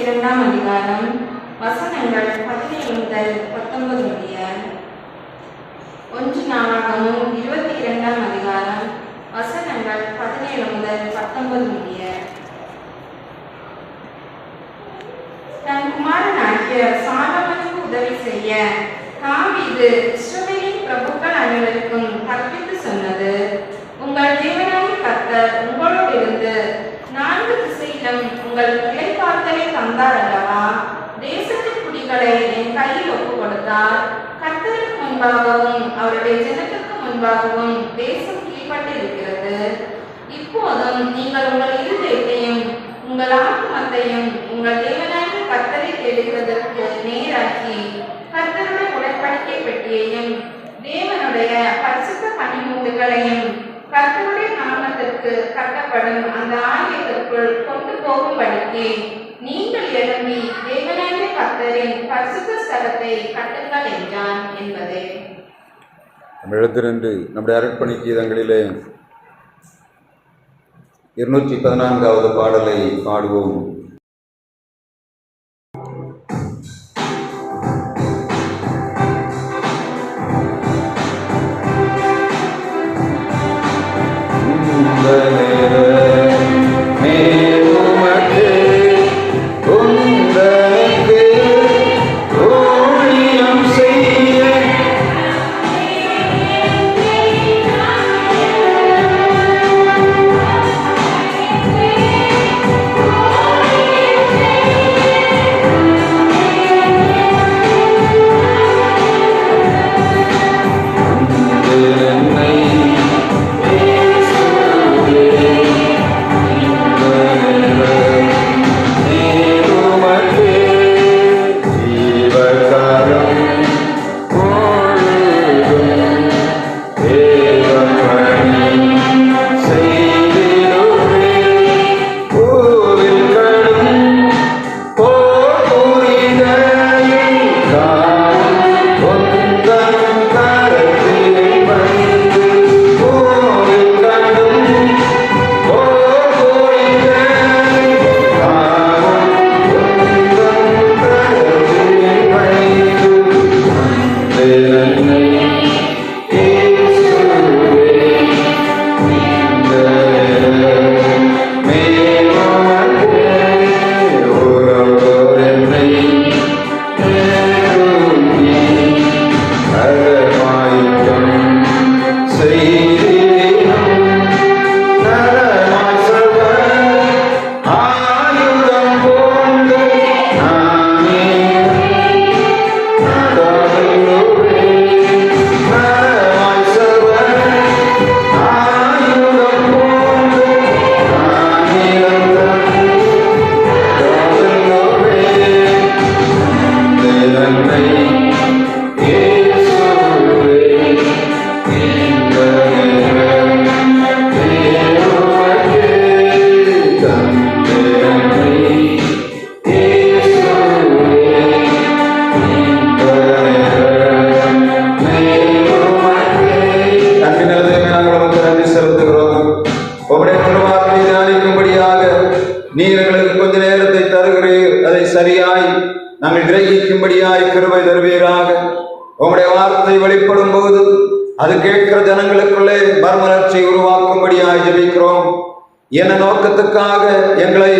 22ஆம் அதிகாரம் வசனங்கள் 17 முதல் 19 முடிய. 1 நாளாகமம் 22ஆம் அதிகாரம் வசனங்கள் 17 முதல் 19 முடிய. தன் குமாரனாகிய சாலமோனுக்கு உதவி செய்ய தாவீது இஸ்ரவேலின் பிரபுக்கள் அனைவருக்கும் கற்பித்து சொன்னது: உங்கள் தேவனாகிய கர்த்தர் உங்களோடு இருந்து 4 திசையிலும் உங்களுக்கு இளைப்பாறுதலை தந்தார் அல்லவா? தேசத்தின் குடிகளை என் கையில் ஒப்புக் கொடுத்தார். கர்த்தருக்கு முன்பாகவும் அவருடைய ஜனத்துக்கு முன்பாகவும் தேசம் கீழ்பட்டு இருக்கிறது. இப்போதும் நீங்கள் உங்கள் இருதயத்தையும் உங்கள் ஆத்துமத்தையும் உங்கள் தேவனாகிய கர்த்தரை தேடுகிறதற்கு நேராக்கி கர்த்தருடைய உடன்படிக்கை பெட்டியையும் தேவனுடைய பரிசுத்த பணிமுட்டுகளையும் கர்த்தருடைய நாமத்திற்கு கட்டப்படும் அந்த ஆலயத்திற்குள் கொண்டு போகும்படிக்கு நீங்கள் எழும்பி தேவனாகிய கர்த்தரின் பரிசுத்த ஸ்தலத்தை கட்டுங்கள் என்றான் என்பதே. எழுந்திருந்து நம்முடைய அர்ப்பணி கீதங்களிலே 214வது பாடலை பாடுவோம். நாங்கள் கிரகிக்கும்படியாய் கிருபை தருவீராக. உங்களுடைய வார்த்தை வெளிப்படும் போது அது கேட்கிற ஜனங்களுக்குள்ளே மர்மலர்ச்சி உருவாக்கும்படியாய் ஜெபிக்கிறோம். என்ன நோக்கத்துக்காக எங்களை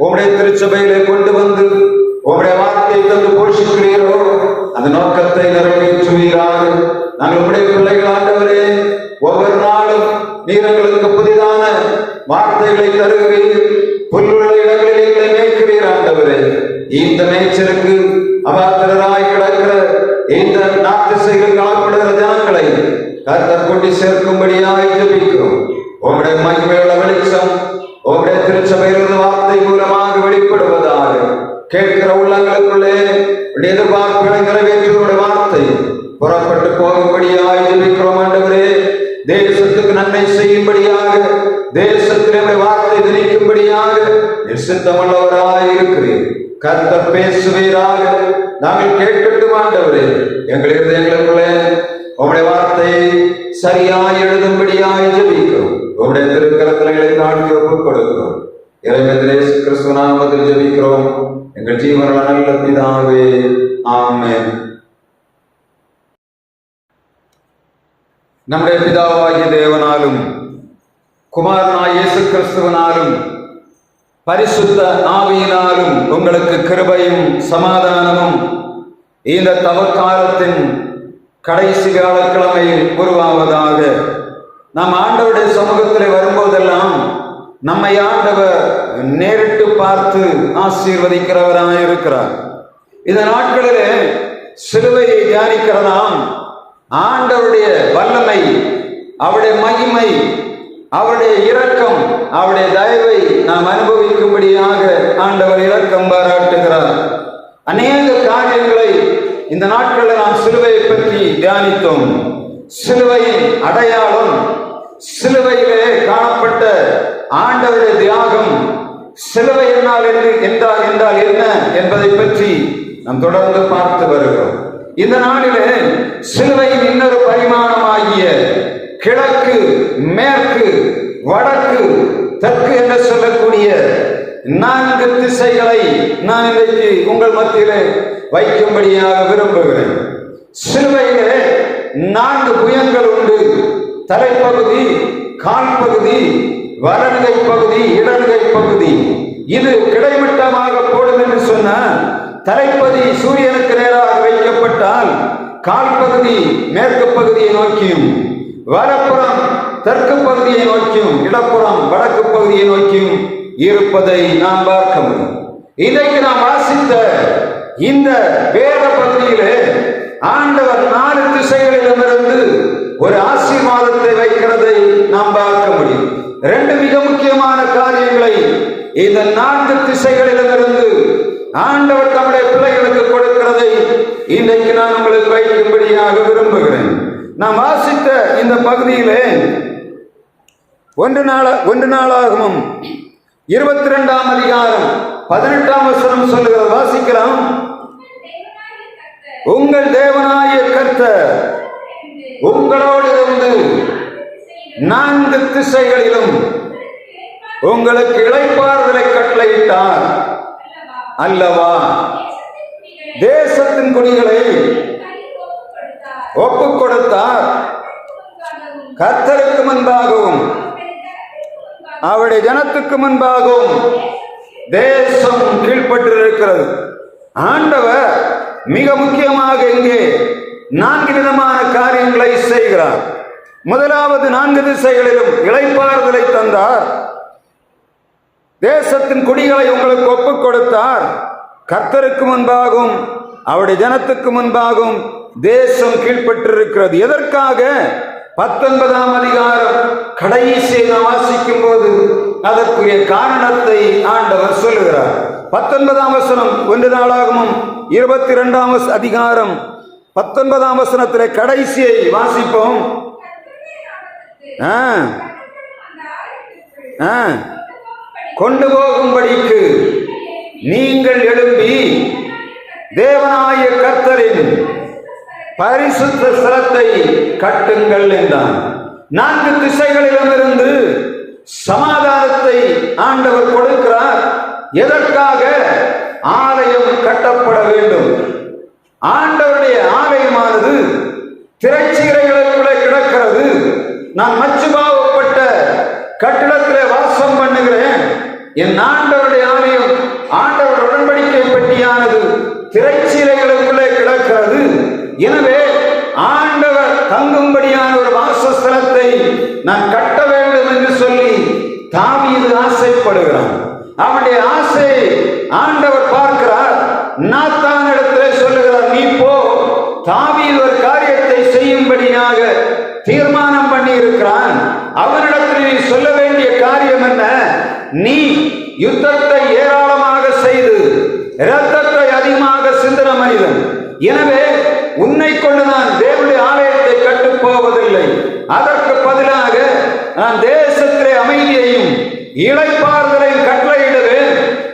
உங்களுடைய திருச்சபையிலே கொண்டு வந்து உங்களுடைய வார்த்தையை தந்து போஷிக்கிறீரோ அந்த நோக்கத்தை நிறைவேற்றுவீராக. நாங்கள் உங்களுடைய பிள்ளைகள் ஆண்டவரே, ஒவ்வொரு நாளும் நீர் எங்களுக்கு புதிதான வார்த்தைகளை தருகிறீர். புல்லுள்ள இடங்களில் எங்களை மேய்க்கிறீர் ஆண்டவரே. இந்த மேய்ச்சலுக்கு அபாத்திரராய் கிடக்கிற இந்த நாத்திசைகள் காணப்படுகிற ஜனங்களை கர்த்தர் கொண்டு சேர்க்கும்படியாய் ஜெபிக்கிறோம். உங்களுடைய மகிமையுள்ள வெளிச்சம் உங்களுடைய திருச்சபையிலிருந்து வார்த்தை மூலமாக வெளிப்படுவதாக கேட்கிற உள்ளங்களுக்குள்ளே எதிர்பார்ப்புகளை நிறைவேற்றுவருடைய வார்த்தை புறப்பட்டு போகும்படியாய் ஜெபிக்கிறோம் ஆண்டவரே. தேசத்துக்கு நன்மை செய்யும்படியாக, தேசத்திலே வார்த்தை திணிக்கும்படியாக சித்தமுள்ளவராய் இருக்கிறேன். கர்த்தர் பேசுவீராக. நாங்கள் கேட்கட்டும் ஆண்டவரே. எங்கள் இருதயங்களுக்குள்ளே உங்களுடைய வார்த்தையை சரியாய் எழுதும்படியாய் ஜெபிக்கிறோம். உங்களுடைய திருக்கரங்களை நாடு ஒப்புக் கொடுக்கிறோம். இறைவன் இயேசு கிறிஸ்து நாமத்தில் ஜெபிக்கிறோம். எங்கள் ஜீவனுள்ள நல்ல பிதாவே, ஆமென். நம்முடைய பிதாவாகிய தேவனாலும் குமாரனாய் இயேசு கிறிஸ்துவனாலும் பரிசுத்த ஆவியினாலும் உங்களுக்கு கிருபையும் சமாதானமும் இந்த தவக்காலத்தின் கடைசி வியாழக்கிழமையில் உருவாவதாக. நாம் ஆண்டவருடைய சமூகத்தில் வரும்போதெல்லாம் நம்மை ஆண்டவர் நேரிட்டு பார்த்து ஆசீர்வதிக்கிறவராக இருக்கிறார். இந்த நாட்களிலே சிலுவையை தியானிக்கிறதாம் ஆண்டவருடைய வல்லமை, அவருடைய மகிமை, அவருடைய இரக்கம், அவருடைய தயவை நாம் அனுபவிக்கும்படியாக ஆண்டவர் இரக்கம் பாராட்டுகிறார். அநேக காரியங்களை இந்த நாட்களில் நாம் சிலுவையை பற்றி தியானித்தோம். சிலுவையின் அடையாளம், சிலுவையிலே காணப்பட்ட ஆண்டவருடைய தியாகம், சிலுவை என்றால் என்ன என்பதை பற்றி நாம் தொடர்ந்து பார்த்து வருகிறோம். இந்த நாளிலே சிலுவையின் இன்னொரு பரிமாணமாகிய கிழக்கு, மேற்கு, வடக்கு, தெற்கு என்று சொல்லக்கூடிய 4 திசைகளை நான் இன்றைக்கு உங்கள் மத்தியிலே வைக்கும்படியாக விரும்புகிறேன். சிலுவையிலே 4 புயங்கள் உண்டு. தலைப்பகுதி, கால் பகுதி, வலதுகை பகுதி, இடதுகை பகுதி. இது கிடைமட்டமாக போடும் என்று சொன்ன தலைப்பகுதி சூரியனுக்கு நேராக வைக்கப்பட்டால் கால் பகுதி மேற்கு பகுதியை நோக்கியும், வலப்புறம் தெற்கு பகுதியை நோக்கியும், இடப்புறம் வடக்கு பகுதியை நோக்கியும் இருப்பதை நாம் பார்க்க முடியும். இன்றைக்கு நாம் வாசித்த இந்த வேத பகுதியிலே ஆண்டவர் 4 திசைகளிலிருந்து ஒரு ஆசீர்வாதத்தை வைக்கிறதை நாம் பார்க்க முடியும். 2 மிக முக்கியமான காரியங்களை இந்த 4 திசைகளிலிருந்து ஆண்டவர் தம்முடைய பிள்ளைகளுக்கு கொடுக்கிறதை இன்றைக்கு நான் உங்களுக்கு வைக்கும்படியாக விரும்புகிறேன். நாம் வாசித்த இந்த பகுதியிலே 1 நாளாகமம் 22ஆம் அதிகாரம் 18ஆம் வசனம் சொல்லுகிறது. வாசிக்கலாம். உங்கள் தேவனாகிய கர்த்தர் உங்களோடு இருந்து 4 திசைகளிலும் உங்களுக்கு இளைப்பாறுதலை கட்டளையிட்டார் அல்லவா? தேசத்தின் குடிகளை ஒப்புக் கொடுத்தார். கர்த்தருக்கு முன்பாகவும் அவருடைய ஜனத்துக்கு முன்பாகவும் தேசம் கீழ்ப்பட்டிருக்கிறது. ஆண்டவர் மிக முக்கியமாக இங்கே 4 விதமான காரியங்களை செய்கிறார். முதலாவது 4 திசைகளிலும் இளைப்பாறுதலை தந்தார். தேசத்தின் குடிகளை உங்களுக்கு ஒப்புக் கொடுத்தார். கர்த்தருக்கு முன்பாகவும் அவருடைய ஜனத்துக்கு முன்பாகவும் தேசம் கீழ்ப்பட்டிருக்கிறது. எதற்காக? 19ஆம் அதிகாரம் கடைசியை நாம் வாசிக்கும் போது அதற்குரிய காரணத்தை ஆண்டவர் சொல்லுகிறார். 19ஆம் வசனம் 1 நாளாகமம் 22ஆம் அதிகாரம் 19ஆம் வசனத்திலே கடைசியை வாசிப்போம். கொண்டு போகும்படிக்கு நீங்கள் எழும்பி தேவனாகிய கர்த்தரின் பரிசுத்த ஸ்தலத்தை கட்டுங்கள் என்றான். 4 திசைகளிலிருந்து சமாதானத்தை ஆண்டவர் கொடுக்கிறார். எதற்காக? ஆலயம் கட்டப்பட வேண்டும். ஆண்டவருடைய ஆலயமானது திரைச்சீலைகளுக்குள்ளே கிடக்கிறது. நான் மச்சுபாவப்பட்ட கட்டிடத்திலே வாசம் பண்ணுகிறேன். என் ஆண்டவருடைய ஆலயம், ஆண்டவர் உடன்படிக்கை பெட்டியானது திரைச்சீலைகளுக்குள்ளே கிடக்கிறது. எனவே ஆண்டவர் தங்கும்படியான ஒரு வாசஸ்தலத்தை நான் கட்ட வேண்டும் என்று சொல்லி தாவீது ஆசைப்படுகிறான். அவனுடைய ஆசை ஆண்டவர் பார்க்கிறார். நாத்தான் இடத்திலே சொல்லுகிறார், நீ போ, தாவீது ஒரு காரியத்தை செய்யும்படியாக தீர்மானம் பண்ணி இருக்கிறான். அவனிடத்தில் நீ சொல்ல வேண்டிய காரியம் என்ன? நீ யுத்தத்தை ஏராளமாக செய்து இரத்தத்தை அதிகமாக சிந்தின மனிதன். எனவே உன்னை கொண்டு நான் தேவனுடைய ஆலயத்தை கட்டப் போவதில்லை. அதற்கு பதிலாக நான் தேசத்திலே அமைதியையும் இளைப்பாறுதலையும் கட்டளையிடுவேன்.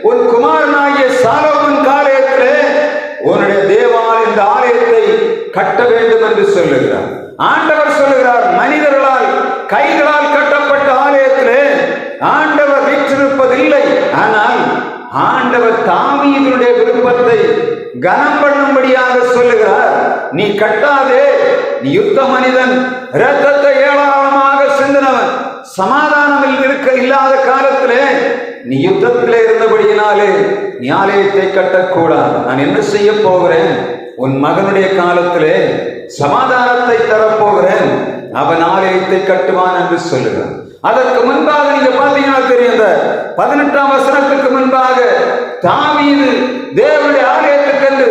உன் குமாரனாகிய சாலோமன் காலத்திலே உன்னுடைய தேவாலய இந்த ஆலயத்தை கட்ட வேண்டும் என்று சொல்லுகிறார். ஆண்டவர் சொல்லுகிறார், மனிதர்களால் கைகளால் கட்டப்பட்ட ஆலயத்திலே ஆண்டவர் வீற்றிருப்பதில்லை. ஆனால் ஆண்டவர் தாவீதுடைய விருப்பத்தை கனம் பண்ணும்படியாக சொல்லுகிறார். நீ கட்டாதே, நீ யுத்த மனிதன், இரத்தத்தை ஏராளமாக சிந்தினவன், சமாதானம் இல்லாத காலத்திலே நீ யுத்தத்திலே இருந்தபடியினாலே நீ ஆலயத்தை கட்டக்கூடாது. நான் என்ன செய்ய போகிறேன்? உன் மகனுடைய காலத்திலே சமாதானத்தை தரப்போகிறேன், அவன் ஆலயத்தை கட்டுவான் என்று சொல்லுகிறான். அதற்கு முன்பாக நீங்க பாத்தீங்கன்னா தெரியும், 18ஆம் வசனத்துக்கு முன்பாக தாவீது தேவனுடைய ஆலயத்துக்கு என்று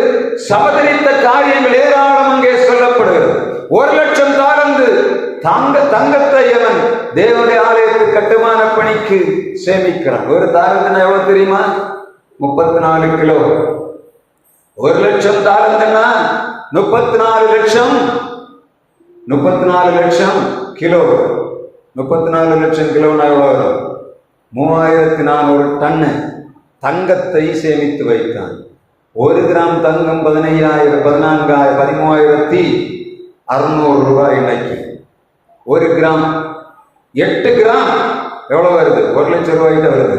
சபதரித்த காரியங்கள் ஏராளம் அங்கே சொல்லப்படுகிறது. 1,00,000 தாலந்து தங்கத்தை அவன் தேவனுடைய ஆலயத்துக்கு கட்டுமான பணிக்கு சேமிக்கிறான். ஒரு தாலந்துனா எவ்வளவு தெரியுமா? 34 கிலோ. 1,00,000 தாலந்துன்னா 34 லட்சம் கிலோ. 34 லட்சம் கிலோனா எவ்வளவு வரும்? 3400 டன்னு தங்கத்தை சேமித்து வைத்தான். 1 கிராம் தங்கம் 13,600 ரூபாய் இன்னைக்கு. 1 கிராம் 8 கிராம் எவ்வளவு வருது? 1,00,000 ரூபாய்கிட்ட வருது.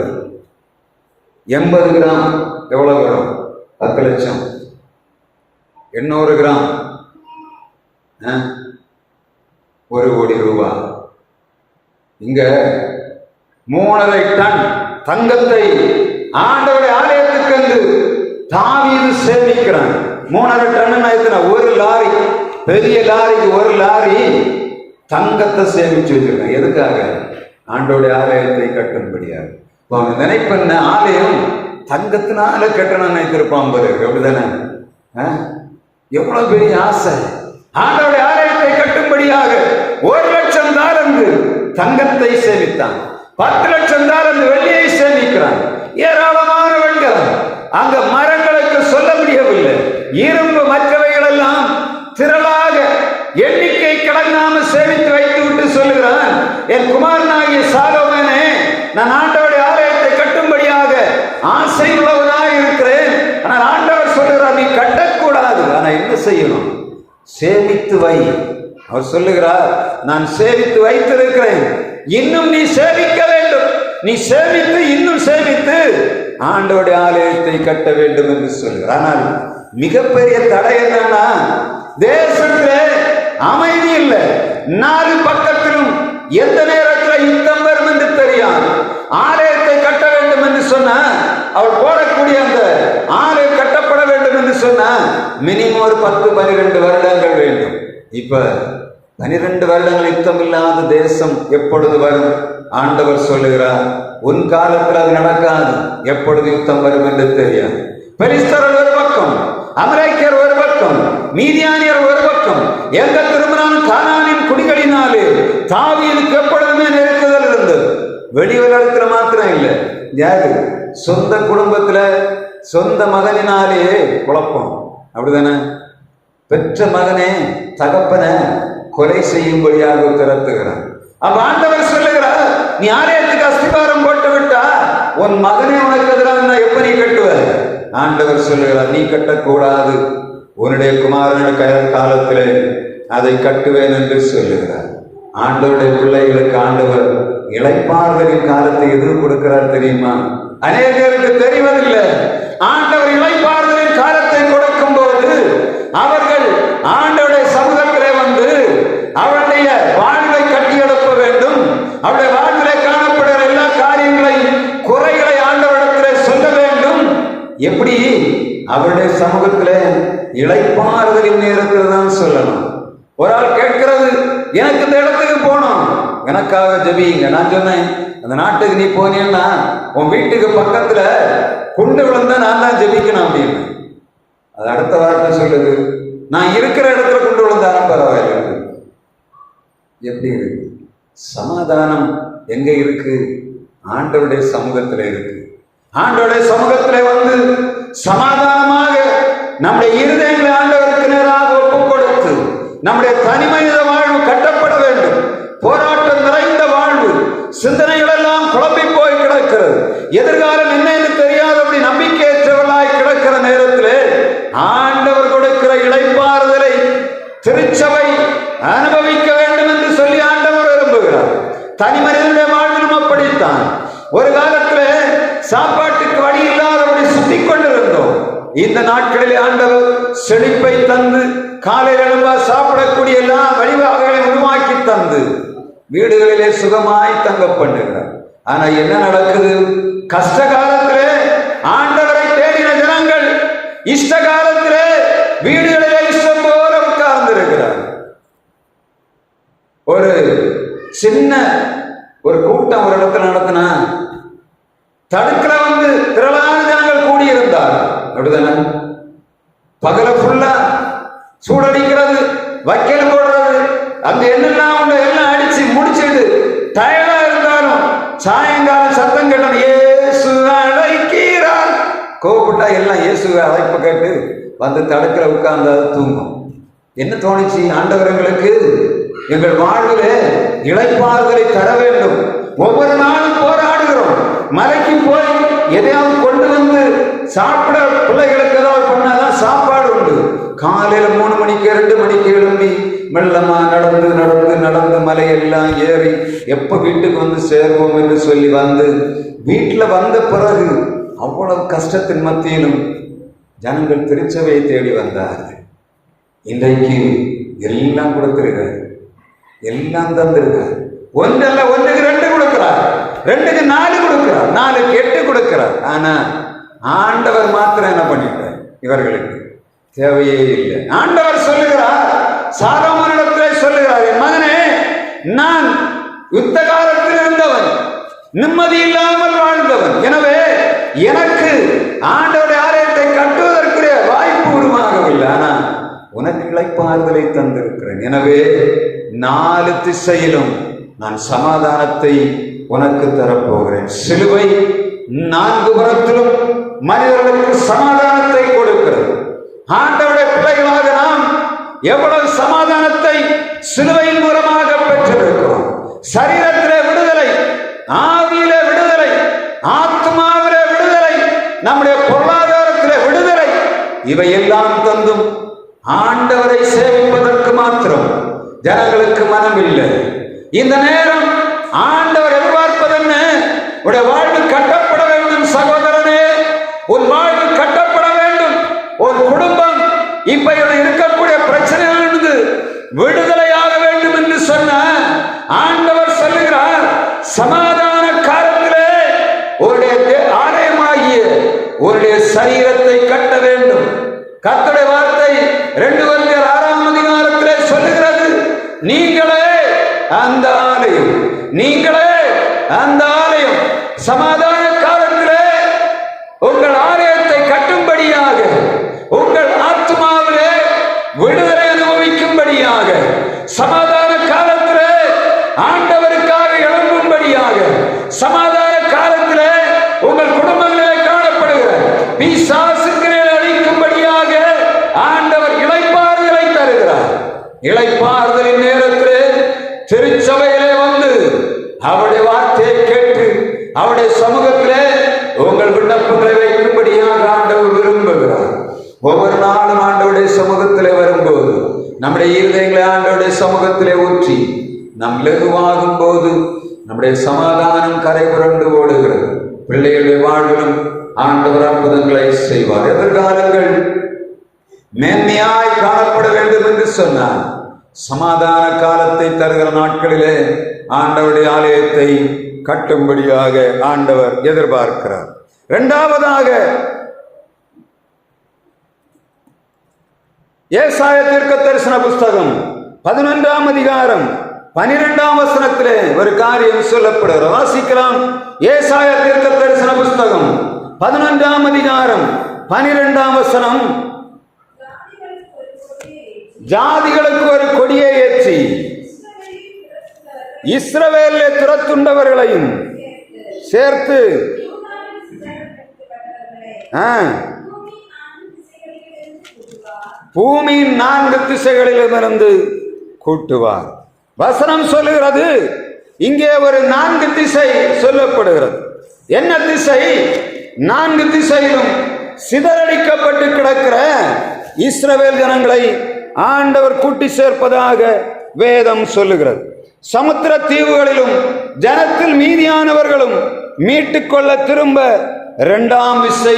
80 கிராம் எவ்வளவு வரும்? 10 லட்சம். 800 கிராம் 1 கோடி ரூபாய். இங்க 3,5 டன் தங்கத்தை ஆண்டவருடைய ஆலயத்துக்கு என்று தாவீது சேமிக்கிறான். 3,5 டன் எத்தனை? 1 லாரி, பெரிய லாரிக்கு 1 லாரி தங்கத்தை சேமிச்சு வச்சிருக்கான். எதுக்காக? ஆண்டவருடைய ஆலயத்தை கட்டும்படியாக. நினைப்பண்ண ஆலயம் தங்கத்தினால கட்டணும் நினைத்திருப்பான் பாரு. அப்படிதானே? எவ்வளவு பெரிய ஆசை! ஆண்டவருடைய ஆலயத்தை கட்டும்படியாக 1,00,000 தாலந்து தங்கத்தை சேமித்தான். 10 லட்சம் தாலந்து வெள்ளியை சேமிக்கிறான். ஏராளமான வெண்கலம். அங்க மரங்களுக்கு சொல்ல முடியவில்லை. இரும்பு மற்றவைகள் எல்லாம் திரளாக எண்ணிக்கை கடங்காமல் சேமித்து வைத்து விட்டு சொல்லுகிறான், என் குமாரனாகிய சாலோமோனே, நான் ஆண்டவருடைய ஆலயத்தை கட்டும்படியாக ஆசை உள்ளவனாக இருக்கிறேன். ஆனால் ஆண்டவர் சொல்லுகிறார், நீ கட்டக்கூடாது. ஆனா என்ன செய்யணும்? சேமித்து வை. அவர் சொல்லுகிறார், நான் சேமித்து வைத்திருக்கிறேன், இன்னும் நீ சேமிக்க வேண்டும். நீ சேமித்து இன்னும் சேமித்து ஆண்டவருடைய ஆலயத்தை கட்ட வேண்டும் என்று சொல்கிறார். ஆனால் மிகப்பெரிய தடை என்னன்னா, தேசத்திலே அமைதி இல்லை. 4 பக்கத்திலும் எந்த நேரத்தில் யுத்தம் வரும் என்று தெரியாது. ஆலயத்தை கட்ட வேண்டும் என்று சொன்னா, அவர் போடக்கூடிய அந்த ஆலயம் கட்டப்பட வேண்டும் என்று சொன்னா மினிமம் ஒரு 10-12 வருடங்கள் வேண்டும். இப்ப 12 வருடங்கள் யுத்தம் இல்லாத தேசம் எப்பொழுது வரும்? ஆண்டவர் சொல்லுகிறார், உன் காலத்தில் அது நடக்காது. எப்பொழுது யுத்தம் வரும் என்று தெரியாது. பெலிஸ்தர்கள் ஒரு பக்கம், அமெரிக்கர் ஒரு பக்கம், மீதியானியர் ஒரு பக்கம். எங்க திரும்பினாலும் கானானின் குடிகளினாலே தாவீதுக்கு எப்பொழுதுமே நெருக்குதல் இருந்தது. வெளி உலகத்துல மாத்திரம் இல்லை, யாரு சொந்த குடும்பத்துல சொந்த மகனினாலேயே குழப்பம். அப்படிதானே? பெற்ற மகனே தகப்பனை கொலை செய்யும்படியாக திரட்டுகிறான். அப்ப ஆண்டவர் சொல்லுகிறார், நீ ஆலயத்துக்கு அஸ்திபாரம் போட்டு விட்டா உன் மகனே உனக்கு எதிராக எப்ப நீ கட்டுவ? ஆண்டவர் சொல்லுகிறார், நீ கட்டக்கூடாது, உன்னுடைய குமாரனுடைய காலத்திலே அதை கட்டுவேன் என்று சொல்லுகிறார். ஆண்டவருடைய பிள்ளைகளுக்கு ஆண்டவர் இளைப்பாறுதலின் காலத்தை எதிர் கொடுக்கிறார் தெரியுமா? அநேகருக்கு தெரிவதில்லை. ஆண்டவர் இளைப்பாறுதலின் காலத்தை கொடுக்கும் போது அவர்கள் ஆண்டவருடைய சமூகத்திலே வந்து அவருடைய வாழ்வை கட்டியெழுப்ப வேண்டும். அவருடைய வாழ்விலே காணப்படுகிற எல்லா காரியங்களையும் குறைகளை ஆண்டவரிடத்திலே சொல்ல வேண்டும். எப்படி? அவருடைய சமூகத்திலே இளைப்பாறுதலின் நேரத்தில் தான் சொல்லணும். ஒரு ஆள் கேட்கிறது, எனக்கு இந்த இடத்துக்கு போனோம், எனக்காக ஜெபிங்க. நான் சொன்னேன், அந்த நாட்டுக்கு நீ போனீன்னா உன் வீட்டுக்கு பக்கத்துல குண்டு விழுந்தா நான் தான் ஜெபிக்கணும் அப்படின்னு. அது அடுத்த வார்த்தை சொல்லுது, நான் இருக்கிற இடத்துல குண்டு விழுந்தாலும் பரவாயில்லை. எப்படி இருக்கு? சமாதானம் எங்க இருக்கு? ஆண்டவருடைய சமூகத்துல இருக்கு. ஆண்டவருடைய சமூகத்திலே வந்து சமாதானமாக நம்முடைய இருதயங்களை ஆண்டவருக்கு நேராக ஒப்புக் கொடுத்து நம்முடைய தனிமனித வாழ்வு கட்டப்பட வேண்டும். போராட்டம் நிறைந்த வாழ்வு, சிந்தனைகள் எல்லாம் குழம்பி போய் கிடக்கிறது. எதிர்காலம் என்ன என்று தெரியாதபடி நம்பிக்கையற்றவர்களாய் கிடக்கிற நேரத்திலே ஆண்டவர் கொடுக்கிற இளைப்பாறுதலை திருச்சபை அனுபவிக்க வேண்டும் என்று சொல்லி ஆண்டவர் விரும்புகிறார். தனி மனிதனுடைய வாழ்விலும் அப்படித்தான். ஒரு காலத்தில் சாப்பாட்டுக்கு வழி இல்லாதபடி இந்த நாட்களிலே ஆண்டவர் செழிப்பை தந்து காலையில் எழும்பா சாப்பிடக்கூடிய எல்லா வழிவகைகளையும் உருவாக்கி தந்து வீடுகளிலே சுகமாய் தங்க பண்ணுகிறார். ஆனா என்ன நடக்குது? கஷ்ட காலத்திலே ஆண்டவரை தேடின ஜனங்கள் இஷ்ட காலத்திலே வீடுகளிலே இஷ்டம் போல உட்கார்ந்து இருக்கிறார். ஒரு சின்ன ஒரு கூட்டம் ஒரு இடத்துல நடத்தினா தடுக்கல திரளான ஜனங்கள் கூடியிருந்தார். அப்படிதானே? பகல ஃபுல்லா சூடடிக்கிறது, வைக்கல் போடுறது, அங்க என்னெல்லாம் உண்டு எல்லாம் அடிச்சு முடிச்சுட்டு டயர்டா இருந்தாலும் சாயங்காலம் சத்தம் கேட்டோம், இயேசு அழைக்கிறார். கோபப்பட்டா எல்லாம் இயேசு அழைப்பு கேட்டு தடுக்கல உட்கார்ந்தா தூங்கும். என்ன தோணுச்சு? ஆண்டவர்களுக்கு எங்கள் வாழ்விலே இளைப்பாறுதலை தர வேண்டும். ஒவ்வொரு நாளும் போராடுகிறோம். மலைக்கு போய் எதையாவது கொண்டு சாப்பிட பிள்ளைகளுக்கு ஏதாவது பண்ணாதான் சாப்பாடு உண்டு. காலையில 3 மணிக்கு 2 மணிக்கு எழும்பி மெல்லமா நடந்து நடந்து நடந்து மலையெல்லாம் ஏறி எப்ப வீட்டுக்கு சேர்வோம் என்று சொல்லி வீட்டில் வந்த பிறகு அவ்வளவு கஷ்டத்தின் மத்தியிலும் ஜனங்கள் திருச்சபையை தேடி வந்தார்கள். இன்றைக்கு எல்லாம் கொடுத்திருக்காரு, எல்லாம் தந்திருக்காரு. ஒன்றல்ல, 1க்கு 2 கொடுக்கிறார், 2க்கு 4 கொடுக்கிறார், 4க்கு 8 கொடுக்கிறார். ஆனா ஆண்டவர் மாத்திரம் என்ன பண்ணிட்டார்? இவர்களுக்கு தேவையே இல்லை. ஆண்டவர் சொல்லுகிறார், சாலமோனிடத்திலே சொல்லுகிறார், என் மகனே, நான் யுத்த காலத்தில் இருந்தவன், நிம்மதி இல்லாமல் வாழ்ந்தவன். எனவே எனக்கு ஆண்டவருடைய ஆலயத்தை கட்டுவதற்குரிய வாய்ப்பு உருவாகவில்லை. ஆனா உனக்கு இளைப்பாறுதலை தந்திருக்கிறேன். எனவே 4 திசையிலும் நான் சமாதானத்தை உனக்கு தரப்போகிறேன். சிலுவை 4 புறத்திலும் மனிதர்களுக்கு சமாதானத்தை கொடுக்கிறது. ஆண்டவருடைய பிள்ளைகளாக நாம் எவ்வளவு சமாதானத்தை சிலுவையின் மூலமாக பெற்றிருக்கிறோம். சரீரத்திலே விடுதலை, ஆவியிலே விடுதலை, ஆத்மாவிலே விடுதலை, நம்முடைய பொருளாதாரத்திலே விடுதலை, இவையெல்லாம் தந்தும் ஆண்டவரை சேவிப்பதற்கு மாத்திரம் ஜனங்களுக்கு மனம் இல்லை. இந்த நேரம் ஆண்டவர் எதிர்பார்ப்பது என்ன? உடைய வாழ்வு கட்டப்பட வேண்டும். சகோதரனே, உன் வாழ்வு கட்டப்பட வேண்டும். ஒரு குடும்பம் இப்ப இருக்கக்கூடிய பிரச்சனையிலிருந்து விடுதலையாக வேண்டும் என்று சொன்ன ஆண்டவர் சொல்லுகிறார், சமாதான காலத்திலே உன்னுடைய ஆலயமாகிய உன்னுடைய சரீரத்தை கட்ட வேண்டும். கர்த்தருடைய வார்த்தை 2 கொரிந்தியர் 6ஆம் அதிகாரத்திலே சொல்லுகிறது, நீங்களே அந்த ஆலயம், நீங்களே அந்த ஆலயம். சமாதான காலத்திலே உங்கள் ஆலயத்தை கட்டும்படியாக, உங்கள் ஆத்மாவிலே விடுதலை அனுபவிக்கும்படியாக, சமாதான காலத்திலே ஆண்டவருக்காக எழும்பும்படியாக, சமாதான காலத்திலே உங்கள் குடும்பங்களிலே காணப்படுகிற பிசாசுகளை அழிக்கும்படியாக ஆண்டவர் இளைப்பாறுதலை தருகிறார். இளைப்பாறுதலின் நேரத்திலே திருச்சபையிலே அவருடைய வார்த்தையை கேட்டு அவருடைய சமூகத்திலே உங்கள் விண்ணப்பங்களை வைக்கும்படியாக ஆண்டவர் விரும்புகிறார். ஒவ்வொரு நாளும் ஆண்டவருடைய சமூகத்திலே வரும்போது நம்முடைய இருதயங்களை ஆண்டவருடைய சமூகத்திலே ஊற்றி நம் லகுவாகும் போது நம்முடைய சமாதானம் கரை புரண்டு ஓடுகிறது. பிள்ளைகளுடைய வாழ்விலும் ஆண்டவர் அற்புதங்களை செய்வார். எதிர்காலங்கள் மேன்மையாய் காணப்பட வேண்டும் என்று சொன்னார். சமாதான காலத்தை தருகிற நாட்களிலே ஆண்டவருடைய ஆலயத்தை கட்டும்படியாக ஆண்டவர் எதிர்பார்க்கிறார். இரண்டாவதாக ஏசாயா தீர்க்கதரிசன புஸ்தகம் 11ஆம் அதிகாரம் 12ஆம் வசனத்திலே ஒரு காரியம் சொல்லப்படுகிறது. வாசிக்கலாம். ஏசாயா தீர்க்கதரிசன புஸ்தகம் 11ஆம் அதிகாரம் 12ஆம் வசனம், ஜாதிகளுக்கு ஒரு கொடியை ஏற்றி இஸ்ரவேலிலே துரத்துண்டவர்களையும் சேர்த்து பூமியின் 4 திசைகளிலிருந்து கூட்டுவார். வசனம் சொல்லுகிறது, இங்கே ஒரு 4 திசை சொல்லப்படுகிறது. என்ன திசை? 4 திசையிலும் சிதறடிக்கப்பட்டு கிடக்கிற இஸ்ரவேல் ஜனங்களை ஆண்டவர் கூட்டி சேர்ப்பதாக வேதம் சொல்லுகிறது. சமுத்திர தீவுகளிலும் ஜனத்தில் மீதியானவர்களும் மீட்டுக்கொள்ள திரும்ப 2ஆம் விசை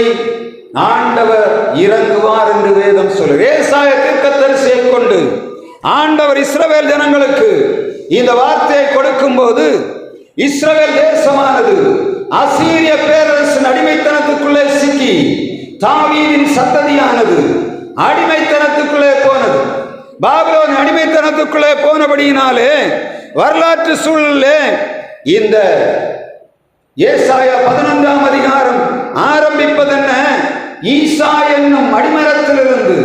ஆண்டவர் இறங்குவார் என்று வேதம் சொல்லு. ஏசாய தீர்க்கதரிசியை கொண்டு ஆண்டவர் இஸ்ரவேல் ஜனங்களுக்கு இந்த வார்த்தையை கொடுக்கும் போது, இஸ்ரவேல் தேசமானது அசீரிய பேரரசின் அடிமைத்தனத்துக்குள்ளே சிக்கி தாவீதின் சந்ததியானது அடிமைத்தனத்துக்குள்ளே போனது. பாபிலோன் அடிமைத்தனத்துக்குள்ளே போனபடியினாலே வரலாற்று சூழலே இந்த ஏசாயா 11ஆம் அதிகாரம் ஆரம்பிப்பதென்ன? ஈசா என்னும் அடிமரத்திலிருந்து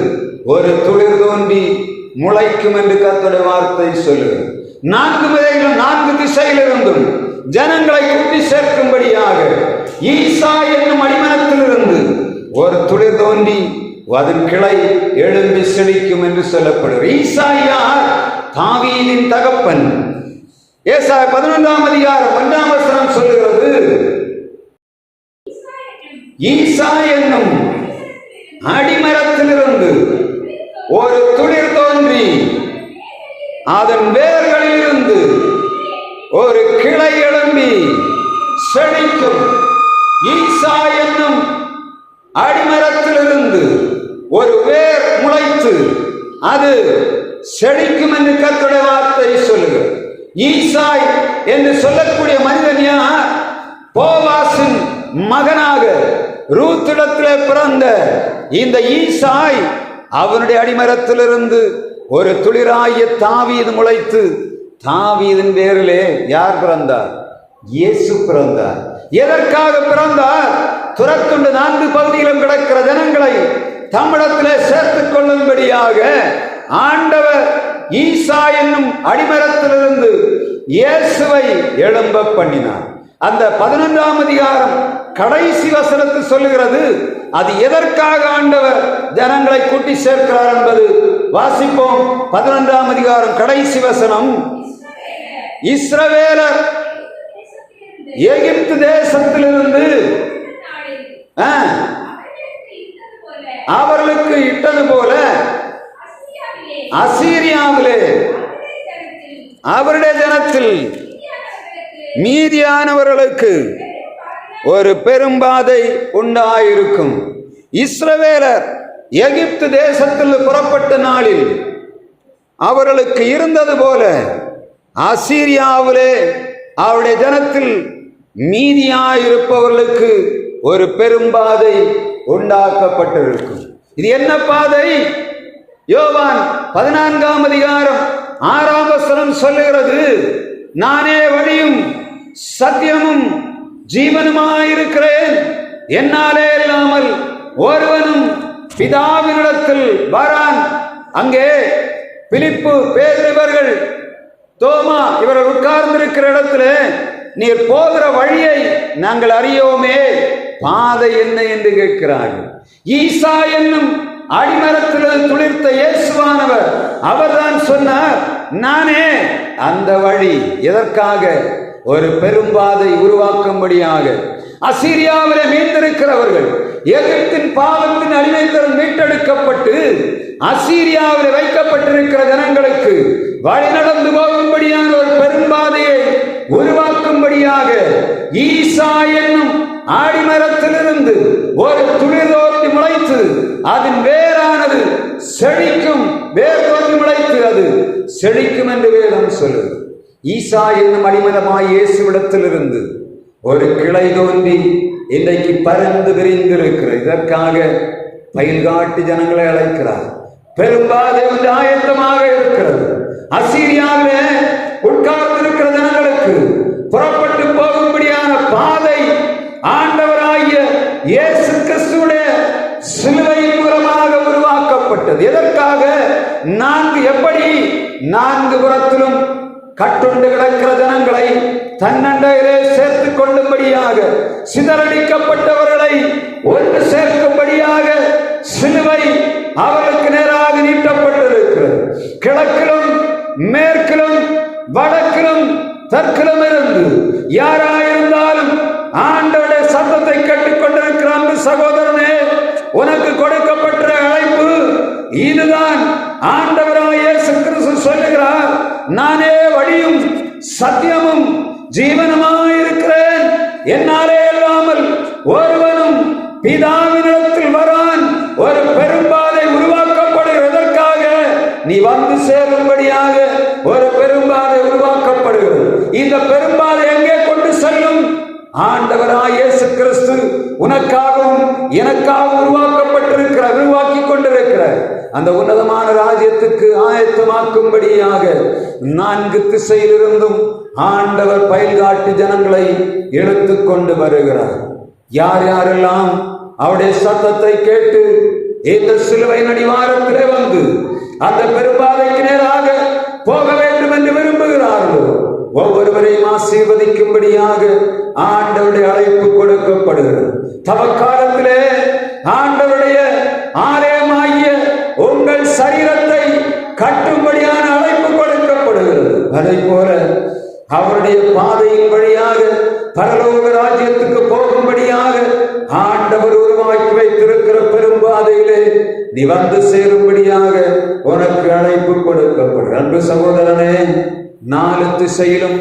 ஒரு துளிர் தோன்றி முளைக்கும் என்று கர்த்தருடைய வார்த்தை சொல்லுகிறது. 4 முறைகளும் 4 திசையிலிருந்தும் ஜனங்களை கூட்டி சேர்க்கும்படியாக ஈசா என்னும் அடிமரத்திலிருந்து ஒரு துளிர் தோன்றி அதன் கிளை எழும்பி செழிக்கும் என்று சொல்லப்படுகிறது. ஈசா யார்? தாவீதின் தகப்பன். ஏசாயா 11ஆம் அதிகாரம் 1ஆம் வசனம் சொல்லுகிறது, ஈசா என்னும் அடிமரத்திலிருந்து ஒரு துளிர் தோன்றி அதன் வேர்களிலிருந்து ஒரு கிளை எழும்பி செழிக்கும். ஈசா என்னும் அடிமரத்திலிருந்து ஒரு வேர் முளைத்து அது செழிக்கும் என்று கர்த்தருடைய வார்த்தை சொல்லுகிறது. ஈசாய் என்று சொல்லக்கூடிய மனிதன் யார்? போவாசின் மகனாக ரூத்திடத்திலே பிறந்த இந்த ஈசாய் அவனுடைய அடிமரத்திலிருந்து ஒரு துளிராய தாவீது முளைத்து, தாவீதின் வேரிலே யார் பிறந்தார்? இயேசு பிறந்தார். எதற்காக பிறந்தார்? துரத்துண்டு 4 பகுதியிலும் கிடக்கிற ஜனங்களை தமிழத்திலே சேர்த்துக் கொள்ளும்படியாக ஆண்டவர் ஈசா என்னும் அடிமரத்திலிருந்து இயேசுவை எழும்ப பண்ணினார். அந்த 11ஆம் அதிகாரம் கடைசி வசனத்து சொல்லுகிறது, அது எதற்காக ஆண்டவர் ஜனங்களை கூட்டி சேர்க்கிறார் என்பது வாசிப்போம். 11ஆம் அதிகாரம் கடைசி வசனம், இஸ்ரவேலர் எகிப்து தேசத்திலிருந்து அவர்களுக்கு இட்டது போல அசீரியாவிலே அவருடைய ஜனத்தில் மீதியானவர்களுக்கு ஒரு பெரும்பாதை உண்டாயிருக்கும். இஸ்ரவேலர் எகிப்து தேசத்தில் புறப்பட்ட நாளில் அவர்களுக்கு இருந்தது போல அசீரியாவிலே அவருடைய ஜனத்தில் மீதியாயிருப்பவர்களுக்கு ஒரு பெரும்பாதை உண்டாக்கப்பட்டிருக்கும். இது என்ன பாதை? யோவான் 14ஆம் அதிகாரம் 6ஆம் வசனம் சொல்லுகிறது, நானே வழியும் சத்தியமும் ஜீவனுமாயிருக்கிறேன், என்னாலே இல்லாமல் ஒருவனும் பிதாவினிடத்தில் வரான். அங்கே பிலிப்பு, பேதுரு இவர்கள், தோமா இவர்கள் உட்கார்ந்திருக்கிற இடத்துல, நீர் போகிற வழியை நாங்கள் அறியோமே, பாதை என்ன என்று கேட்கிறார்கள். ஈசா என்னும் அடிமரத்தில் துளிர்த்த இயேசுவானவர் அவர்தான் சொன்னார், நானே அந்த வழி. எதற்காக? ஒரு பெரும்பாதை உருவாக்கும்படியாக. அசீரியாவிலே மீண்டிருக்கிறவர்கள் எகிப்தின் பாவத்தின் அடிமைத்தனம் மீட்டெடுக்கப்பட்டு அசீரியாவில் வைக்கப்பட்டிருக்கிற ஜனங்களுக்கு வழி நடந்து போகும்படியான ஒரு பெரும்பாதையை உருவாக்கும்படியாக ஈசா என்னும் ஆடிமரத்திலிருந்து ஒரு துளிர் தோன்றி முளைத்து அதன் வேரானது செழிக்கும். வேர் தோன்றி முளைத்து அது செழிக்கும் என்று வேதம் சொல்லுது. ஈசா என்னும் அடிமரமாய் இயேசுவிடத்திலிருந்து ஒரு கிளை தோன்றி இன்றைக்கு பறந்து விரிந்திருக்கிறது. இதற்காக பயில்காட்டு ஜனங்களை அழைக்கிறார். பெரும்பாதை ஒன்று ஆயத்தமாக இருக்கிறது. அசீரியாவிலே உட்கார்ந்திருக்கிற ஜனங்களுக்கு புறப்பட்டு போகும்படியான பாதை ஆண்டவராகிய இயேசு கிறிஸ்துவுடைய சிலுவையின் மூலமாக உருவாக்கப்பட்டது. எதற்காக? 4 எப்படி 4 புறத்திலும் கட்டுண்டு கிடக்கிற ஜனங்களை தன்னண்டையிலே சேர்த்துக் கொள்ளும்படியாக, சிதறடிக்கப்பட்டவர்களை ஒன்று சேர்க்கும்படியாக சிலுவை அவர்களுக்கு நேராக நீட்டப்பட்டிருக்கிறது. கிழக்கிலும் மேற்கிலும் வடக்கிலும் தெற்கிலும் இருந்து யாராயிருந்தாலும் ஆண்டவருடைய சத்தத்தை கேட்டுக்கொண்டிருக்கிற அன்பு சகோதரனே, உனக்கு கொடுக்கப்பட்ட அழைப்பு இதுதான். ஆண்டவராகிய இயேசு கிறிஸ்து சொல்லுகிறார், நானே வழியும் சத்தியமும் ஜீவனுமாயிருக்கிறேன், என்னாலே இல்லாமல் ஒருவனும் பிதாவினிடத்தில் வர எனக்காக உருவாக்கி கொண்டிருக்கிற அந்த உன்னதமான ராஜ்யத்துக்கு ஆயத்தமாக்கும்படியாக 4 திசையிலிருந்தும் ஆண்டவர் பயில்காட்டி ஜனங்களை இழுத்து கொண்டு வருகிறார். யார் யாரெல்லாம் அவருடைய சத்தத்தை கேட்டு இந்த சிலுவை அடிவாரத்திலே வந்து அந்த பெரும்பாதைக்கு நேராக போக வேண்டும் என்று விரும்புகிறார்களோ ஒவ்வொருவரையும் ஆசீர்வதிக்கும்படியாக ஆண்டவருடைய அழைப்பு கொடுக்கப்படுகிறது. தவக்காலத்திலே ஆண்டவருடைய ஆலயமாகிய உங்கள் சரீரத்தை கட்டும்படியான அழைப்பு கொடுக்கப்படுகிறது. அதை போல அவருடைய பாதையின் வழியாக பரலோக ராஜ்யத்துக்கு போகும்படியாக ஆண்டவர் உருவாக்கி வைத்திருக்கிற பெரும்பாதையிலே நீ வந்து சேரும்படியாக உனக்கு அழைப்பு கொடுக்கப்படும். அன்பு சகோதரனே, 4 திசையிலும்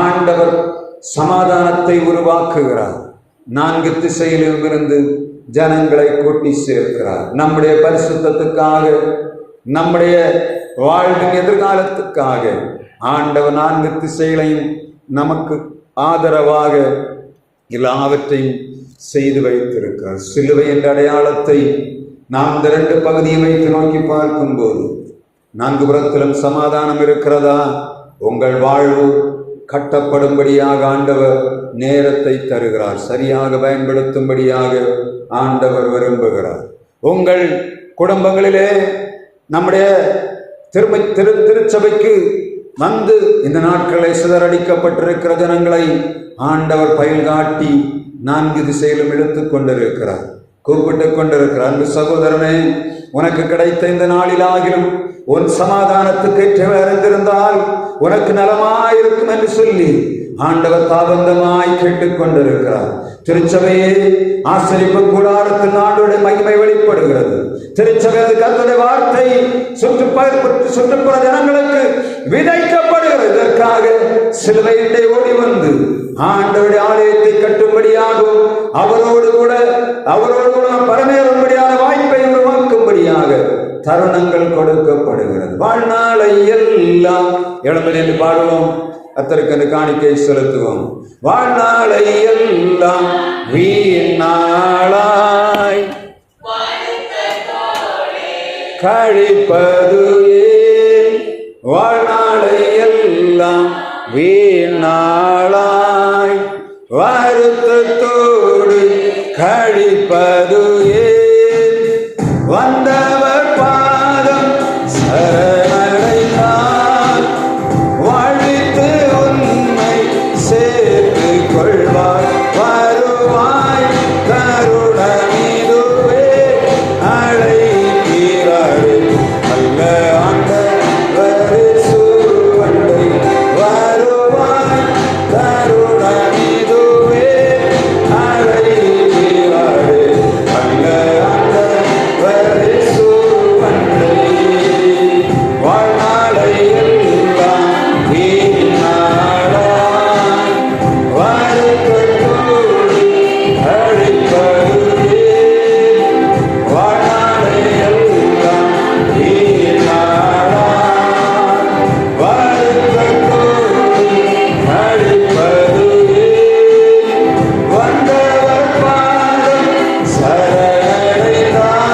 ஆண்டவர் சமாதானத்தை உருவாக்குகிறார். 4 திசையிலும் இருந்து ஜனங்களை கூட்டி சேர்க்கிறார். நம்முடைய பரிசுத்தத்துக்காக, நம்முடைய வாழ்வின் எதிர்காலத்துக்காக ஆண்டவர் 4 திசைகளையும் நமக்கு ஆதரவாக எல்லாவற்றையும் செய்து வைத்திருக்கிறார். சிலுவை என்ற அடையாளத்தை நாம் இந்த 2 பகுதியை வைத்து நோக்கி பார்க்கும் போது 4 புறத்திலும் சமாதானம் இருக்கிறதா? உங்கள் வாழ்வு கட்டப்படும்படியாக ஆண்டவர் நேரத்தை தருகிறார். சரியாக பயன்படுத்தும்படியாக ஆண்டவர் விரும்புகிறார். உங்கள் குடும்பங்களிலே நம்முடைய திருச்சபைக்கு வந்து இந்த நாட்களை சிதறடிக்கப்பட்டிருக்கிற ஜனங்களை ஆண்டவர் பயில்காட்டி 4 திசையிலும் இழுத்துக் கொண்டிருக்கிறார், கூப்பிட்டுக் கொண்டிருக்கிறார். அன்பு சகோதரனே, உனக்கு கிடைத்த இந்த நாளிலாகிலும் உன் சமாதானத்துக்கு ஏற்றவை அறிந்திருந்தால் உனக்கு நலமாயிருக்கும் என்று சொல்லி ஆண்டவர் தாபந்தமாய் கேட்டுக் கொண்டிருக்கிறார். திருச்சபையே, ஆசரிப்பு கூடாரத்தில் ஆண்டவருடைய மகிமை வெளிப்படுகிறது. திருச்சபை கர்த்தருடைய வார்த்தை சுற்றுப்புற ஜனங்களுக்கு விதைக்கப்படுகிறது. இதற்காக சிலுவையிலே ஓடி வந்து ஆண்டவருடைய ஆலயத்தை கட்டும்படியாகவும் அவரோடு கூட பரமேறும்படியான வாய்ப்பை உருவாக்கும்படியாக தருணங்கள் கொடுக்கப்படுகிறது. வாழ்நாளை எல்லாம் எழுந்து பாடுவோம், கர்த்தருக்கு காணிக்கை செலுத்துவோம். வாழ்நாளை எல்லாம் வீணாளாய் கழிப்பது ஏன்? வாழ்நாளை எல்லாம் வீணாளாய் வருத்தத்தோடு கழிப்பது ஏன்? வந்தவர் பாதம் சரணடைந்தார், வாழ்வித்து உன்னை சேர்த்து கொள்வார். வருவாய் கருணமிதுவே அழைக்கிறாரே அல்ல ஆண்டவர் சுவண்டை. வருவாய் கருணமிதுவே அழைக்கிறாரே அல்ல ஆண்டவர் சுவண்டை. வாழ்நாளை எல்லாம் வீணாளாய் வருத்தத்தோடு அழைப்பது ஏன்? வாழ்நாளை எல்லாம் வீணாளாய் வருத்தத்தோடு அழைப்பது ஏன்? வந்தவர் பாதம் சரணடைந்தார்,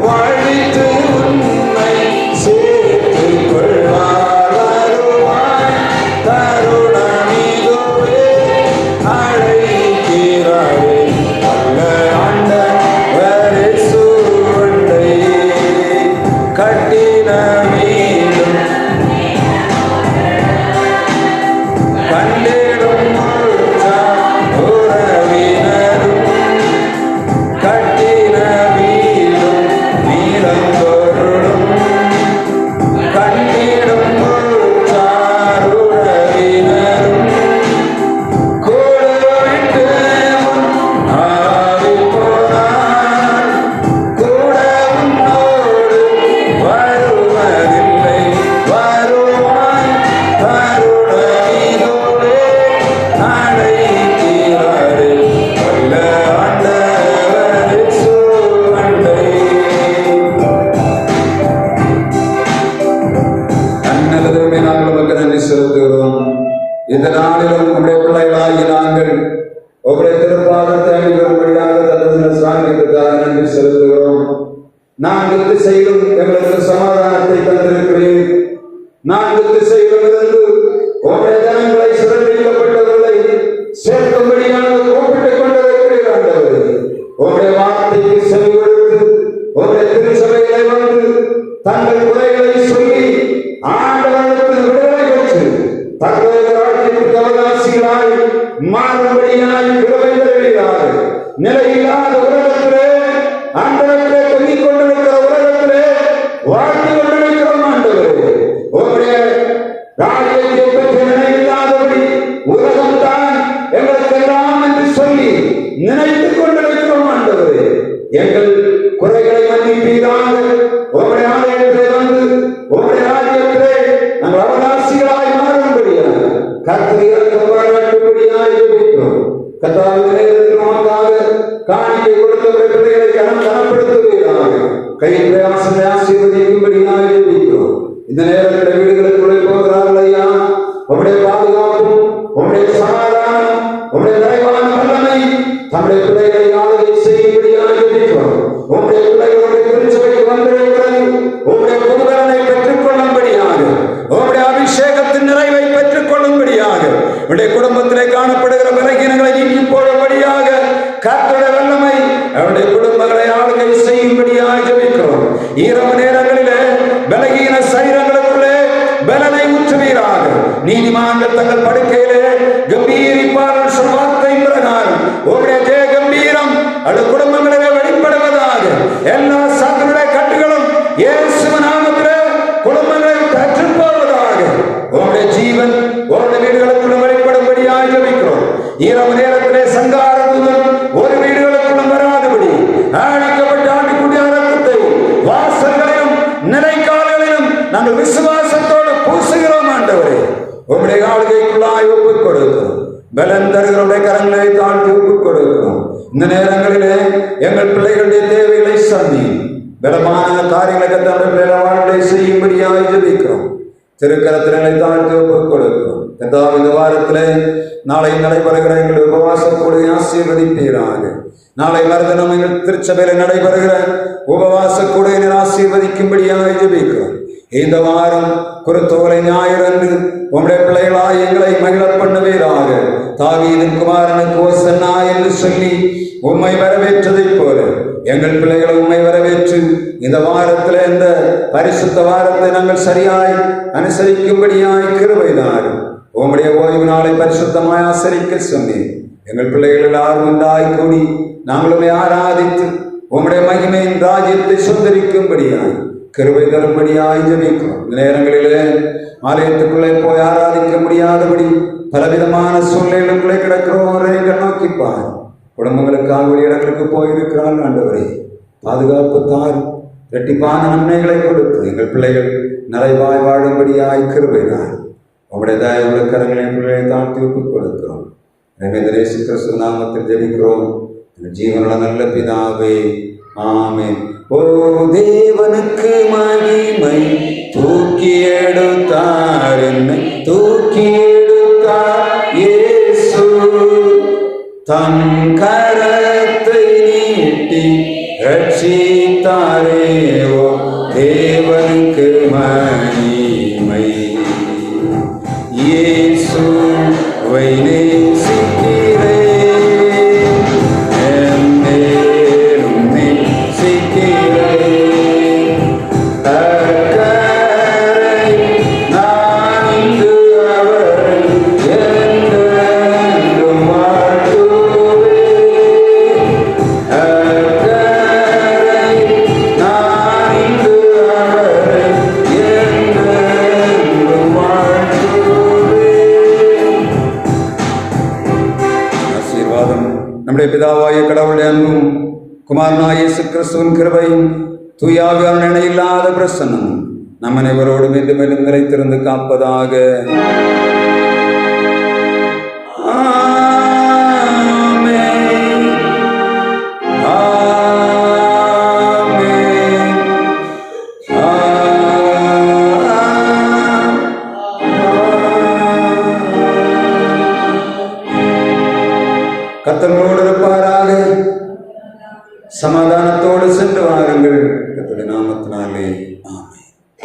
வாழ்வித்து உன்னை சேர்த்துக் கொள்வார். வருவாய் தருணமிதுவே அழைக்கிறாரே அல்ல ஆண்டவர் சுவண்டை. கட்டின மீண்டும் கண்டிடும் உறவினரும் கட்டின வீடும் நீலந்தொருளும் கண்டிடும் உறவினரும் கூடவிட்டு ஆவி போனார், கூட உன்னோடு வருவர் நான்கு திசையிலும் எங்களுக்கு சமாதானத்தை தந்திருக்கிறேன். நான்கு திசையிலும் இருந்து உங்களுடைய ஜனங்களை சிறப்பிக்கப்பட்டவர்களை சேர்க்கும்படியாக கூப்பிட்டுக் கொண்டிருக்கிறீர் ஆண்டவரே. உங்களுடைய வார்த்தைக்கு செவி கொடுத்து உங்களுடைய திருச்சபைகளை வந்து தங்கள் குறைகளை சொல்லி ஆண்டவருக்கு விடுதலை பெற்று தங்களுடைய ராஜ்யத்துக்கு அவகாசிகளாய் மாறும்படியாய் கிருபை தருகிறார்கள். நிலையில்லாத உலகத்திலே ஆண்டவரே தொங்கிக் கொண்டிருக்கிற உலகத்திலே வாழ்ந்து கொண்டிருக்கிறோம் ஆண்டவரே. உங்களுடைய ராஜ்யத்தை பற்றி நினைவில்லாதபடி உலகம் தான் எங்களுக்கெல்லாம் என்று சொல்லி நினைத்துக் கொண்டிருக்கிறோம் ஆண்டவரே. எங்கள் குறைகளை மன்னிப்பீராக. உங்களுடைய ஆலயத்திலே வந்து உங்களுடைய ராஜ்யத்திலே நாங்கள் அவகாசிகளாய் மாறும்படியாக கர்த்தர் இரக்கம் பாராட்டும்படியாக ஜெபிக்கிறோம். கர்த்தாவே நேரத்தில் நமக்காக காணிக்கை கொடுத்தவருடைய பிள்ளைகளை கனப்படுத்துவீராக. கையில் பிரயாசத்தை ஆசீர்வதிக்கும்படியாக ஜெபிக்கிறோம். இந்த நேரத்தில் வீடுகளுக்குள்ளே போகிறார்கள் ஐயா. உங்களுடைய பாதுகாப்பும் உங்களுடைய சமாதானம் உங்களுடைய நிறைவான வல்லமை தம்முடைய பிள்ளைகளை ஆளுகை செய்யும்படியாக ஜெபிக்கிறோம். உங்களுடைய பிள்ளைகளுடைய திருச்சபைக்கு வந்திருக்கிறது உங்களுடைய புதுபலனை பெற்றுக் கொள்ளும்படியாக, உங்களுடைய அபிஷேகத்தின் நிறைவை பெற்றுக் கொள்ளும்படியாக, உங்களுடைய குடும்பத்திலே காணப்படுகிற பலகீனங்களை நீக்கி போடும்படியாக கர்த்தருடைய வல்லமை அவருடைய குடும்பங்களை ஆளுகை செய்யும்படியாக ஜெபிக்கிறோம். இரவு நேரங்களிலே பலகீன சரீரங்களுக்குள்ளே பலனை ஊற்றுவீராக. நீதிமான்கள் தங்கள் படுக்கையிலே கம்பீரிப்பார்கள் சொன்ன வார்த்தை பிரகாரம் உங்களுடைய ஜெய கம்பீரம் அது குடும்பங்களிலே வெளிப்படுவதாக. எல்லா சத்துருடைய கட்டுகளும் இயேசுவின் நாமத்திலே குடும்பங்களை கற்றுப் போவதாக. உங்களுடைய ஜீவன் உங்களுடைய வீடுகளுக்குள்ள வெளிப்படும்படியாக ஜெபிக்கிறோம். இரவு நேரத்திலே சங்கார தூதன் ஒரு வீடுகளுக்குள்ளும் வராதபடி அழிக்கப்பட்ட ஆட்டுக்குட்டிய ரத்தத்தை வாசல்களிலும் நிலைக்கால்களிலும் நாங்கள் விசுவாசத்தோடு பூசுகிறோம் ஆண்டவரே. உங்களுடைய ஆளுகைக்குள்ளாய் ஒப்புக் கொடுக்கிறோம். பலன் தருகிறவருடைய கரங்களை தாழ்த்தி ஒப்புக் கொடுக்கிறோம். இந்த நேரங்களிலே எங்கள் பிள்ளைகளுடைய தேவைகளை சந்தி பலமான காரியங்களை தன்னுடைய செய்யும்படியாக ஜெபிக்கிறோம். திருக்கரத்தினை தாழ்த்தி ஒப்புக் கொடுக்கிறோம். இந்த வாரத்திலே நாளை நடைபெறுகிற எங்கள் உபவாசக்கூட ஆசீர்வதிப்பீராக. நாளை மறுதினம் எங்கள் திருச்சபையில் நடைபெறுகிற உபவாசக்கூட ஆசீர்வதிக்கும்படியாக ஜெபிக்கிறோம். இந்த வாரம் குருத்தோலை ஞாயிறன்று உங்களுடைய பிள்ளைகளாய் எங்களை மகிழ பண்ணுவீராக. தாவீதின் குமாரனுக்கு ஓசன்னா என்று சொல்லி உம்மை வரவேற்றதைப் போல எங்கள் பிள்ளைகளை உம்மை வரவேற்று இந்த வாரத்தில் இந்த பரிசுத்த வாரத்தை நாங்கள் சரியாய் அனுசரிக்கும்படியாய் கிருபைதாரும். உங்களுடைய ஓய்வு நாளை பரிசுத்தமாய் ஆசரிக்க சொன்னேன். எங்கள் பிள்ளைகள் எல்லாரும் ஒன்றாய் கூடி நாங்களுமே ஆராதித்து உங்களுடைய மகிமையின் ராஜ்யத்தை சுதந்திரிக்கும்படியாய் கிருபை தரும்படியாய் ஜெபிக்கிறோம். இந்த நேரங்களிலே ஆலயத்துக்குள்ளே போய் ஆராதிக்க முடியாதபடி பலவிதமான சூழ்நிலைகளுக்குள்ளே கிடக்கிறோரை நோக்கிப்பார். குடும்பங்களுக்காக இடங்களுக்கு போயிருக்கிறார்கள் ஆண்டவரே. பாதுகாப்பு தார் இரட்டிப்பான நன்மைகளை கொடுத்து எங்கள் பிள்ளைகள் நிறைவாய் வாழும்படியாய் கிருபைதான். உங்களுடைய தயவுள்ள கரங்களை பிள்ளைகளை தாழ்த்தி ஒப்புக் கொடுக்கிறோம். எனவே இயேசு கிறிஸ்து நாமத்தில் ஜெபிக்கிறோம். ஜீவனுள்ள நல்ல பிதாவே, ஆமென். ஓ தேவனுக்கு மகிமை, தூக்கி எடுத்தார் என்னை, தூக்கி எடுத்தார் இயேசு. தன் கரத்தை நீட்டி ரட்சித்தாரே. ஓ தேவனுக்கு மகிமை. இயேசுவை நேசிக்கிறேன், என்னேலும் நேசிக்கிறேன். அக்கறை நான்கு அவரை என்றென்றும் வாழ்த்துவேன். அக்கறை நான்கு அவரை என்றென்றும் வாழ்த்துவேன். ஆசீர்வாதம் நம்முடைய பிதாவாய கடவுளுடைய அன்பும் குமாரனாகிய இயேசு கிறிஸ்துவின் கிருபையும் தூயாவியான இணையில்லாத பிரசன்னமும் நம் அனைவரோடும் என்று மேலும் நிலைத்திருந்து காப்பதாக. ஆமென். ஆமென். கர்த்தரோடு இருப்பாராக. சமாதானத்தோடு சென்று வாருங்கள் கர்த்தருடைய நாமத்தினாலே ஆமென்.